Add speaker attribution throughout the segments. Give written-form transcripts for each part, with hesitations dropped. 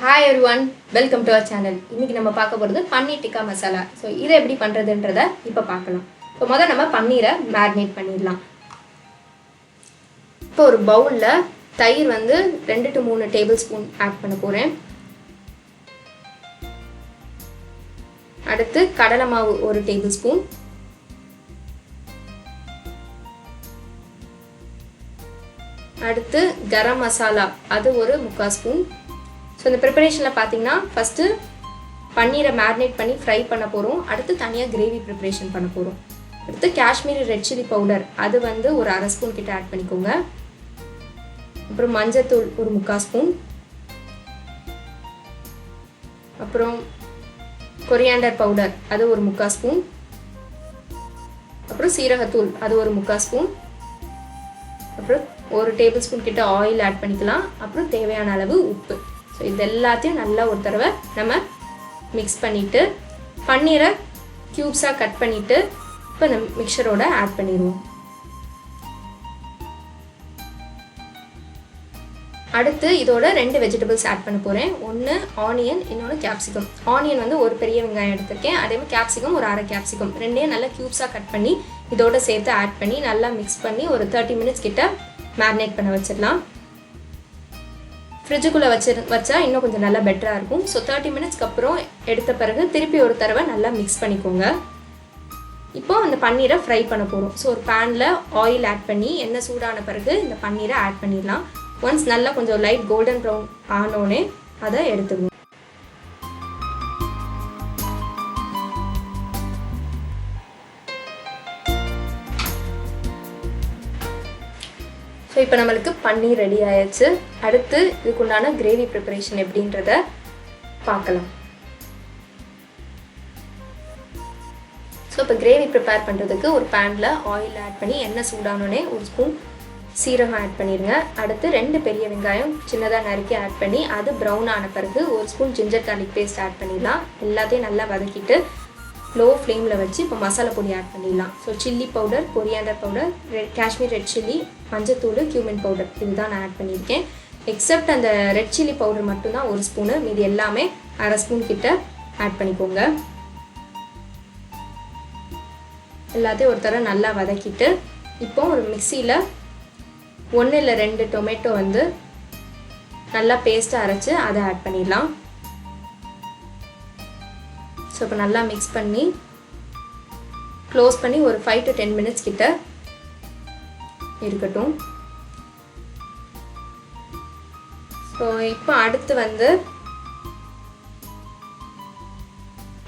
Speaker 1: Hi everyone, welcome to our channel. இன்னைக்கு நம்ம பார்க்க போறது பன்னீர் டிக்கா மசாலா. சோ இதை எப்படி பண்றதுன்றதை இப்ப பார்க்கலாம். இப்போ முதல்ல நம்ம பன்னீரை மேரினேட் பண்ணிடலாம். இப்போ ஒரு பவுல்ல தயிர் வந்து 2 to 3 டேபிள்ஸ்பூன் ஆட் பண்ண போறேன். அடுத்து கடலை மாவு 1 டேபிள்ஸ்பூன். அடுத்து கரம் மசாலா அது ஒரு 1/4 ஸ்பூன். ஸோ இந்த ப்ரிப்பரேஷனில் பார்த்தீங்கன்னா ஃபஸ்ட்டு பன்னீரை மேரினேட் பண்ணி ஃப்ரை பண்ண போகிறோம். அடுத்து தனியாக கிரேவி ப்ரிப்பரேஷன் பண்ண போகிறோம். அடுத்து காஷ்மீரி ரெட் சில்லி பவுடர் அது வந்து ஒரு 1/2 ஸ்பூன் கிட்ட ஆட் பண்ணிக்கோங்க. அப்புறம் மஞ்சத்தூள் ஒரு 1/4 ஸ்பூன். அப்புறம் கொரியாண்டர் பவுடர் அது ஒரு 1/4 ஸ்பூன். அப்புறம் சீரகத்தூள் அது ஒரு 1/4 ஸ்பூன். அப்புறம் 1 டேபிள் ஸ்பூன் கிட்ட ஆயில் ஆட் பண்ணிக்கலாம். அப்புறம் தேவையான அளவு உப்பு. ஸோ இது எல்லாத்தையும் நல்லா ஒரு தடவை நம்ம மிக்ஸ் பண்ணிவிட்டு பன்னீரை க்யூப்ஸாக கட் பண்ணிவிட்டு இப்போ இந்த மிக்சரோட ஆட் பண்ணிடுவோம். அடுத்து இதோட 2 வெஜிடபிள்ஸ் ஆட் பண்ண போகிறேன். ஒன்று ஆனியன், இன்னொன்று கேப்சிகம். ஆனியன் வந்து ஒரு பெரிய வெங்காயம் எடுத்திருக்கேன். அதே மாதிரி கேப்சிகம் ஒரு 1/2 கேப்சிகம். ரெண்டையும் நல்லா க்யூப்ஸாக கட் பண்ணி இதோட சேர்த்து ஆட் பண்ணி நல்லா மிக்ஸ் பண்ணி ஒரு 30 மினிட்ஸ் கிட்ட மேரினேட் பண்ண வச்சிடலாம். ஃப்ரிட்ஜுக்குள்ளே வச்சா இன்னும் கொஞ்சம் நல்லா பெட்டராக இருக்கும். ஸோ 30 மினிட்ஸ்க்கு அப்புறம் எடுத்த பிறகு திருப்பி ஒரு தடவை நல்லா மிக்ஸ் பண்ணிக்கோங்க. இப்போ அந்த பன்னீரை ஃப்ரை பண்ண போகிறோம். ஸோ ஒரு பேனில் ஆயில் ஆட் பண்ணி எண்ணெய் சூடான பிறகு இந்த பன்னீரை ஆட் பண்ணிடலாம். ஒன்ஸ் நல்லா கொஞ்சம் லைட் கோல்டன் ப்ரௌன் ஆனோடனே அதை எடுத்துக்கணும். ஸோ இப்போ நம்மளுக்கு பன்னீர் ரெடி ஆயிடுச்சு. அடுத்து இதுக்குண்டான கிரேவி ப்ரிப்பரேஷன் எப்படின்றத பார்க்கலாம். ஸோ இப்போ கிரேவி ப்ரிப்பேர் பண்ணுறதுக்கு ஒரு பேனில் ஆயில் ஆட் பண்ணி எண்ணெய் சூடானோடனே 1 ஸ்பூன் சீரகம் ஆட் பண்ணிடுங்க. அடுத்து 2 பெரிய வெங்காயம் சின்னதாக நறுக்கி ஆட் பண்ணி அது ப்ரௌன் ஆன பிறகு 1 spoon ginger garlic paste add பண்ணிடலாம். எல்லாத்தையும் நல்லா வதக்கிட்டு லோ ஃப்ளேமில் வச்சு இப்போ மசாலா பொடி ஆட் பண்ணிடலாம். So chilli powder, coriander powder, Kashmir red chilli, மஞ்சத்தூள், CUMIN பவுடர் இதுதான் நான் ஆட் பண்ணியிருக்கேன். எக்ஸப்ட் அந்த ரெட் சில்லி பவுடர் மட்டும்தான் 1 ஸ்பூனு, மீதி எல்லாமே 1/2 ஸ்பூன் கிட்ட ஆட் பண்ணிக்கோங்க. எல்லாத்தையும் ஒரு தடவை நல்லா வதக்கிட்டு இப்போ ஒரு மிக்சியில் 1 இல்லை 2 டொமேட்டோ வந்து நல்லா பேஸ்ட்டாக அரைச்சி அதை ஆட் பண்ணிடலாம். ஸோ இப்போ நல்லா மிக்ஸ் பண்ணி க்ளோஸ் பண்ணி ஒரு 5 to 10 மினிட்ஸ் கிட்ட இருக்கட்டும். ஸோ இப்போ அடுத்து வந்து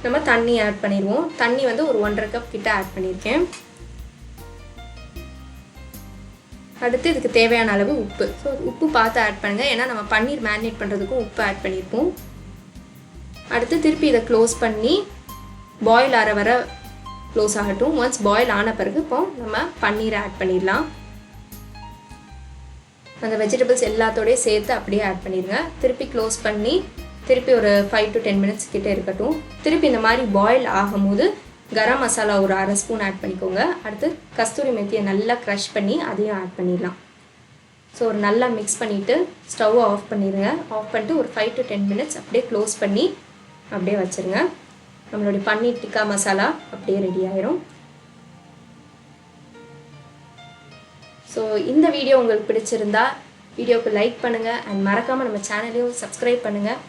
Speaker 1: நம்ம தண்ணி ஆட் பண்ணிடுவோம். தண்ணி வந்து ஒரு 1/2 கப் கிட்ட ஆட் பண்ணியிருக்கேன். அடுத்து இதுக்கு தேவையான அளவு உப்பு. ஸோ உப்பு பார்த்து ஆட் பண்ணுங்கள், ஏன்னா நம்ம பன்னீர் மேரினேட் பண்ணுறதுக்கும் உப்பு ஆட் பண்ணியிருப்போம். அடுத்து திருப்பி இதை க்ளோஸ் பண்ணி பாயில் ஆற வர க்ளோஸ் ஆகட்டும். ஒன்ஸ் பாயில் ஆன பிறகு இப்போ நம்ம பன்னீரை ஆட் பண்ணிடலாம். அந்த வெஜிடபிள்ஸ் எல்லாத்தோடய சேர்த்து அப்படியே ஆட் பண்ணிடுங்க. திருப்பி க்ளோஸ் பண்ணி திருப்பி ஒரு 5 to 10 மினிட்ஸ் கிட்டே இருக்கட்டும். திருப்பி இந்த மாதிரி பாயில் ஆகும்போது கரம் மசாலா ஒரு 1/2 ஸ்பூன் ஆட் பண்ணிக்கோங்க. அடுத்து கஸ்தூரி மெத்தியை நல்லா க்ரஷ் பண்ணி அதையும் ஆட் பண்ணிடலாம். ஸோ ஒரு நல்லா மிக்ஸ் பண்ணிவிட்டு ஸ்டவ்வை ஆஃப் பண்ணிடுங்க. ஆஃப் பண்ணிட்டு ஒரு 5 to 10 மினிட்ஸ் அப்படியே க்ளோஸ் பண்ணி அப்படியே வச்சுருங்க. நம்மளுடைய பன்னீர் டிக்கா மசாலா அப்படியே ரெடி ஆயிரும். ஸோ இந்த வீடியோ உங்களுக்கு பிடிச்சிருந்தா வீடியோவுக்கு லைக் பண்ணுங்கள் அண்ட் மறக்காமல் நம்ம சேனலையும் சப்ஸ்கிரைப் பண்ணுங்கள்.